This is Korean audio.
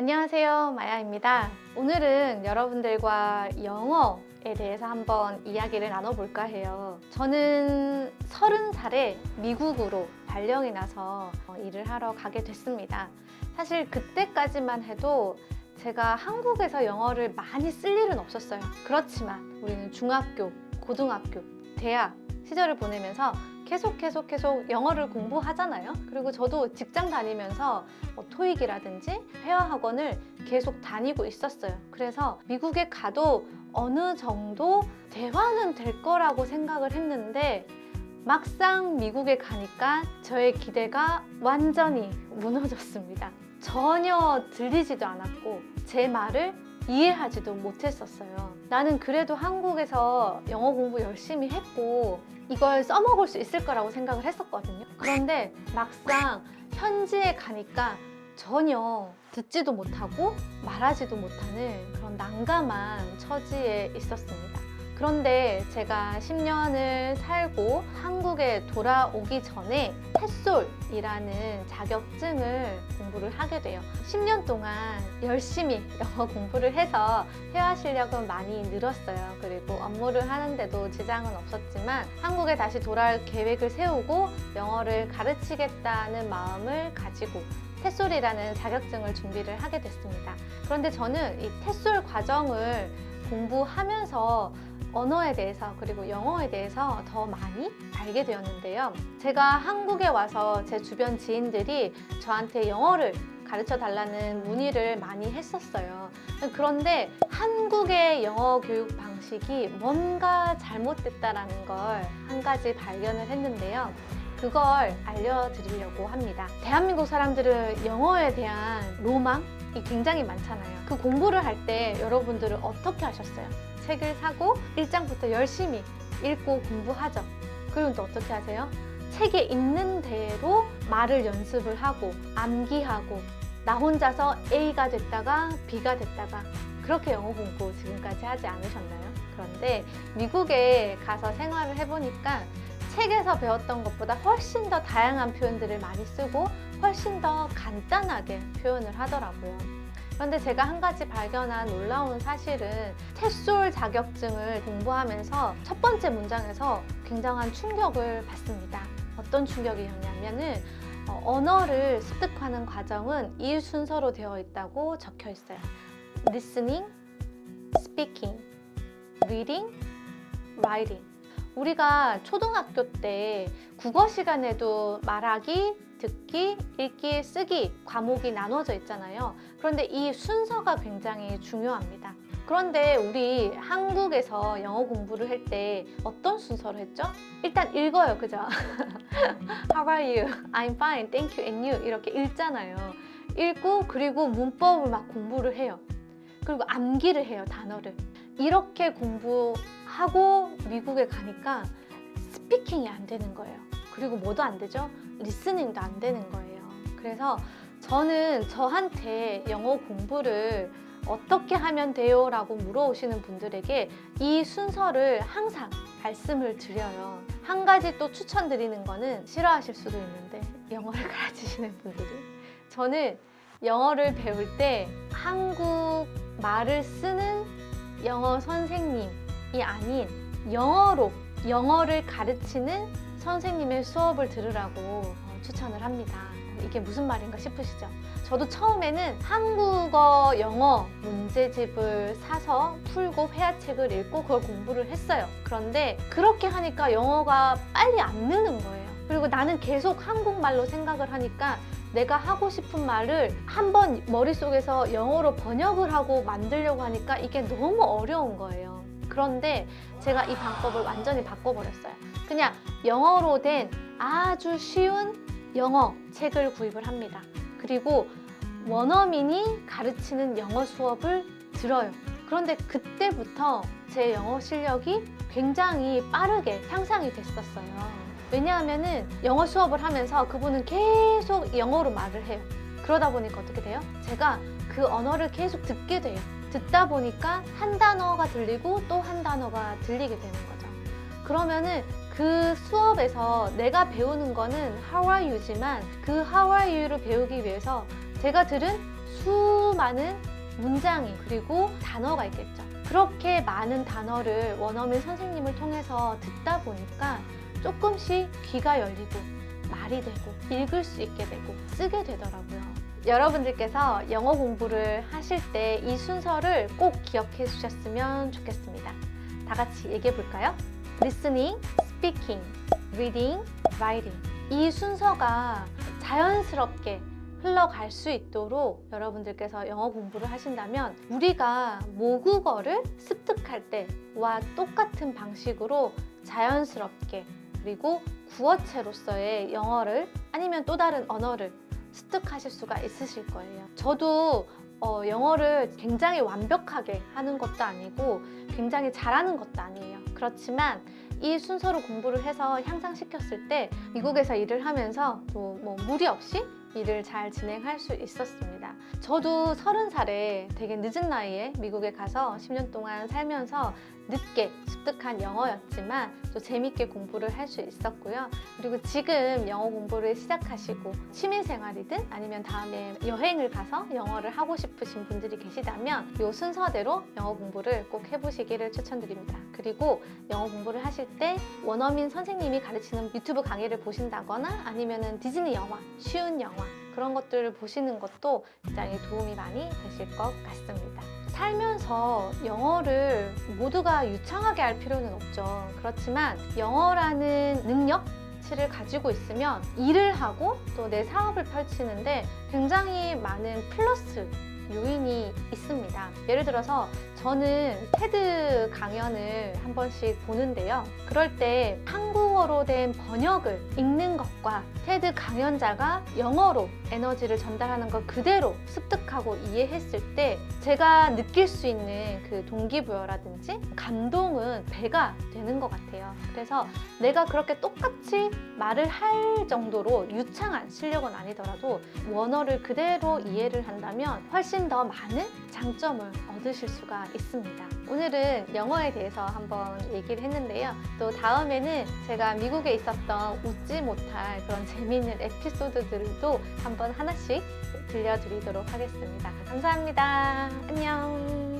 안녕하세요, 마야입니다. 오늘은 여러분들과 영어에 대해서 한번 이야기를 나눠볼까 해요. 저는 30살에 미국으로 발령이 나서 일을 하러 가게 됐습니다. 사실 그때까지만 해도 제가 한국에서 영어를 많이 쓸 일은 없었어요. 그렇지만 우리는 중학교, 고등학교, 대학 시절을 보내면서 계속 영어를 공부하잖아요. 그리고 저도 직장 다니면서 토익이라든지 회화학원을 계속 다니고 있었어요. 그래서 미국에 가도 어느 정도 대화는 될 거라고 생각을 했는데 막상 미국에 가니까 저의 기대가 완전히 무너졌습니다. 전혀 들리지도 않았고 제 말을 이해하지도 못했었어요. 나는 그래도 한국에서 영어 공부 열심히 했고 이걸 써먹을 수 있을 거라고 생각을 했었거든요. 그런데 막상 현지에 가니까 전혀 듣지도 못하고 말하지도 못하는 그런 난감한 처지에 있었습니다. 그런데 제가 10년을 살고 한국에 돌아오기 전에 햇솔이라는 자격증을 공부를 하게 돼요. 10년 동안 열심히 영어 공부를 해서 회화 실력은 많이 늘었어요. 그리고 업무를 하는데도 지장은 없었지만 한국에 다시 돌아올 계획을 세우고 영어를 가르치겠다는 마음을 가지고 햇솔이라는 자격증을 준비를 하게 됐습니다. 그런데 저는 이 햇솔 과정을 공부하면서 언어에 대해서 그리고 영어에 대해서 더 많이 알게 되었는데요. 제가 한국에 와서 제 주변 지인들이 저한테 영어를 가르쳐 달라는 문의를 많이 했었어요. 그런데 한국의 영어 교육 방식이 뭔가 잘못됐다라는 걸 한 가지 발견을 했는데요. 그걸 알려드리려고 합니다. 대한민국 사람들은 영어에 대한 로망이 굉장히 많잖아요. 그 공부를 할 때 여러분들은 어떻게 하셨어요? 책을 사고 1장부터 열심히 읽고 공부하죠. 그리고 또 어떻게 하세요? 책에 있는 대로 말을 연습을 하고 암기하고 나 혼자서 A가 됐다가 B가 됐다가 그렇게 영어 공부 지금까지 하지 않으셨나요? 그런데 미국에 가서 생활을 해보니까 책에서 배웠던 것보다 훨씬 더 다양한 표현들을 많이 쓰고 훨씬 더 간단하게 표현을 하더라고요. 그런데 제가 한 가지 발견한 놀라운 사실은 햇솔 자격증을 공부하면서 첫 번째 문장에서 굉장한 충격을 받습니다. 어떤 충격이었냐면은 언어를 습득하는 과정은 이 순서로 되어 있다고 적혀 있어요. Listening, Speaking, Reading, Writing. 우리가 초등학교 때 국어 시간에도 말하기, 듣기, 읽기, 쓰기 과목이 나눠져 있잖아요. 그런데 이 순서가 굉장히 중요합니다. 그런데 우리 한국에서 영어 공부를 할 때 어떤 순서로 했죠? 일단 읽어요, 그죠? How are you? I'm fine, thank you, and you 이렇게 읽잖아요. 읽고 그리고 문법을 막 공부를 해요. 그리고 암기를 해요, 단어를. 이렇게 공부하고 미국에 가니까 스피킹이 안 되는 거예요. 그리고 뭐도 안 되죠? 리스닝도 안 되는 거예요. 그래서 저는 저한테 영어 공부를 어떻게 하면 돼요? 라고 물어오시는 분들에게 이 순서를 항상 말씀을 드려요. 한 가지 또 추천드리는 거는 싫어하실 수도 있는데 영어를 가르치시는 분들이 저는 영어를 배울 때 한국 말을 쓰는 영어 선생님이 아닌 영어로 영어를 가르치는 선생님의 수업을 들으라고 추천을 합니다. 이게 무슨 말인가 싶으시죠? 저도 처음에는 한국어, 영어 문제집을 사서 풀고 회화책을 읽고 그걸 공부를 했어요. 그런데 그렇게 하니까 영어가 빨리 안 느는 거예요. 그리고 나는 계속 한국말로 생각을 하니까 내가 하고 싶은 말을 한번 머릿속에서 영어로 번역을 하고 만들려고 하니까 이게 너무 어려운 거예요. 그런데 제가 이 방법을 완전히 바꿔버렸어요. 그냥 영어로 된 아주 쉬운 영어 책을 구입을 합니다. 그리고 원어민이 가르치는 영어 수업을 들어요. 그런데 그때부터 제 영어 실력이 굉장히 빠르게 향상이 됐었어요. 왜냐하면은 영어 수업을 하면서 그분은 계속 영어로 말을 해요. 그러다 보니까 어떻게 돼요? 제가 그 언어를 계속 듣게 돼요. 듣다 보니까 한 단어가 들리고 또 한 단어가 들리게 되는 거죠. 그러면은 그 수업에서 내가 배우는 거는 How are you지만 그 How are you를 배우기 위해서 제가 들은 수많은 문장이 그리고 단어가 있겠죠. 그렇게 많은 단어를 원어민 선생님을 통해서 듣다 보니까 조금씩 귀가 열리고 말이 되고 읽을 수 있게 되고 쓰게 되더라고요. 여러분들께서 영어 공부를 하실 때 이 순서를 꼭 기억해 주셨으면 좋겠습니다. 다 같이 얘기해 볼까요? Listening, speaking, reading, writing. 이 순서가 자연스럽게 흘러갈 수 있도록 여러분들께서 영어 공부를 하신다면 우리가 모국어를 습득할 때와 똑같은 방식으로 자연스럽게 그리고 구어체로서의 영어를 아니면 또 다른 언어를 습득하실 수가 있으실 거예요. 저도 영어를 굉장히 완벽하게 하는 것도 아니고 굉장히 잘하는 것도 아니에요. 그렇지만 이 순서로 공부를 해서 향상시켰을 때 미국에서 일을 하면서 또 뭐 무리 없이 일을 잘 진행할 수 있었습니다. 저도 30살에 되게 늦은 나이에 미국에 가서 10년 동안 살면서 늦게 습득한 영어였지만 또 재밌게 공부를 할 수 있었고요. 그리고 지금 영어 공부를 시작하시고 취미생활이든 아니면 다음에 여행을 가서 영어를 하고 싶으신 분들이 계시다면 이 순서대로 영어 공부를 꼭 해보시기를 추천드립니다. 그리고 영어 공부를 하실 때 원어민 선생님이 가르치는 유튜브 강의를 보신다거나 아니면 디즈니 영화, 쉬운 영화 그런 것들을 보시는 것도 굉장히 도움이 많이 되실 것 같습니다. 살면서 영어를 모두가 유창하게 할 필요는 없죠. 그렇지만 영어라는 능력치를 가지고 있으면 일을 하고 또 내 사업을 펼치는데 굉장히 많은 플러스 요인이 있습니다. 예를 들어서 저는 테드 강연을 한 번씩 보는데요. 그럴 때 한국어로 된 번역을 읽는 것과 테드 강연자가 영어로 에너지를 전달하는 걸 그대로 습득하고 이해했을 때 제가 느낄 수 있는 그 동기부여라든지 감동은 배가 되는 것 같아요. 그래서 내가 그렇게 똑같이 말을 할 정도로 유창한 실력은 아니더라도 원어를 그대로 이해를 한다면 훨씬 더 많은 장점을 얻으실 수가 있습니다. 오늘은 영어에 대해서 한번 얘기를 했는데요. 또 다음에는 제가 미국에 있었던 웃지 못할 그런 재미있는 에피소드들도 한번 하나씩 들려드리도록 하겠습니다. 감사합니다. 안녕.